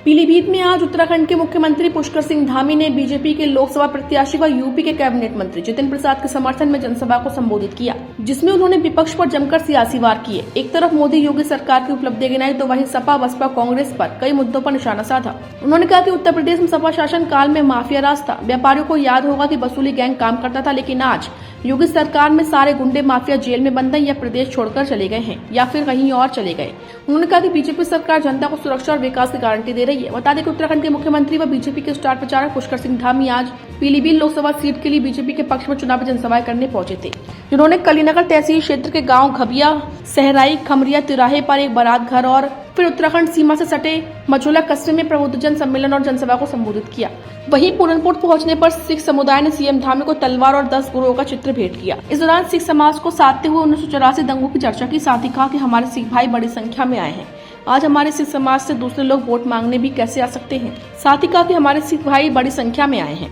पीलीभीत में आज उत्तराखंड के मुख्यमंत्री पुष्कर सिंह धामी ने बीजेपी के लोकसभा प्रत्याशी व यूपी के कैबिनेट मंत्री जितिन प्रसाद के समर्थन में जनसभा को संबोधित किया, जिसमें उन्होंने विपक्ष पर जमकर सियासी वार किए। एक तरफ मोदी योगी सरकार की उपलब्धि गिनाई तो वहीं सपा बसपा कांग्रेस पर कई मुद्दों पर निशाना साधा। उन्होंने कहा कि उत्तर प्रदेश में सपा शासन काल में माफिया राज था। व्यापारियों को याद होगा कि वसूली गैंग काम करता था, लेकिन आज योगी सरकार में सारे गुंडे माफिया जेल में बंद हैं या प्रदेश छोड़कर चले गए हैं या फिर कहीं और चले गए। उन्होंने कहा कि बीजेपी सरकार जनता को सुरक्षा और विकास की गारंटी दे रही है। बता दें कि उत्तराखंड के मुख्यमंत्री व बीजेपी के स्टार प्रचारक पुष्कर सिंह धामी आज पीलीभीत लोकसभा सीट के लिए बीजेपी के पक्ष में चुनावी जनसभाएं करने पहुंचे थे, जिन्होंने कलीनगर तहसील क्षेत्र के गांव घबिया, सहराई, खमरिया तिराहे पर एक बारात घर और फिर उत्तराखंड सीमा से सटे मझोला कस्बे में प्रबुद्धजन सम्मेलन और जनसभा को संबोधित किया। वहीं पूरनपुर पहुंचने पर सिख समुदाय ने सीएम धामी को तलवार और 10 गुरुओं का चित्र भेंट किया। इस दौरान सिख समाज को साधते हुए 1984 दंगों की चर्चा की, साथ ही कहा कि हमारे सिख भाई बड़ी संख्या में आए हैं। आज हमारे सिख समाज से दूसरे लोग वोट मांगने भी कैसे आ सकते हैं। साथ ही कहा कि हमारे सिख भाई बड़ी संख्या में आए हैं।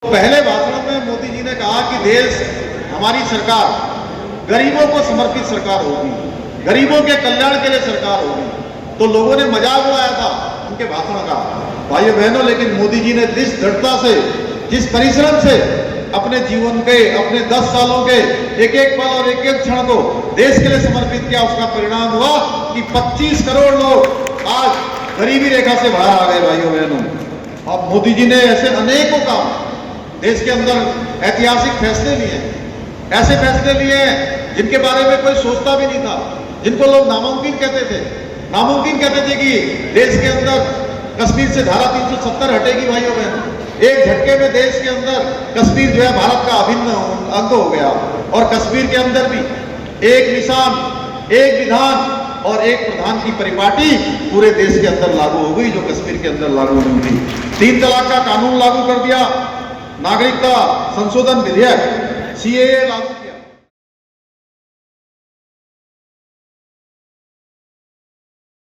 पहले भाषण में मोदी जी ने कहा कि देश हमारी सरकार गरीबों को समर्पित सरकार होगी, गरीबों के कल्याण के लिए सरकार होगी। तो लोगों ने मजाक उड़ाया था उनके भाषण का। भाइयों बहनों, लेकिन मोदी जी ने जिस दृढ़ता से, जिस परिश्रम से अपने जीवन के, अपने 10 सालों के एक एक पल और एक एक क्षण को देश के लिए समर्पित किया, उसका परिणाम हुआ कि 25 करोड़ लोग आज गरीबी रेखा से बाहर आ गए। भाइयों बहनों, अब मोदी जी ने ऐसे अनेकों काम देश के अंदर ऐतिहासिक फैसले लिए, ऐसे फैसले लिए जिनके बारे में कोई सोचता भी नहीं था, जिनको लोग नामुमकिन कहते थे। नामुमकिन कहते थे कि देश के अंदर कश्मीर से धारा 370 हटेगी। भाइयों बहनों, एक झटके में देश के अंदर कश्मीर जो है भारत का अभिन्न अंग हो गया और कश्मीर के अंदर भी एक निशान, एक विधान और एक प्रधान की परिपाटी पूरे देश के अंदर लागू हो गई, जो कश्मीर के अंदर लागू नहीं थी। 3 तलाक का कानून लागू कर दिया, नागरिकता संशोधन विधेयक CAA लागू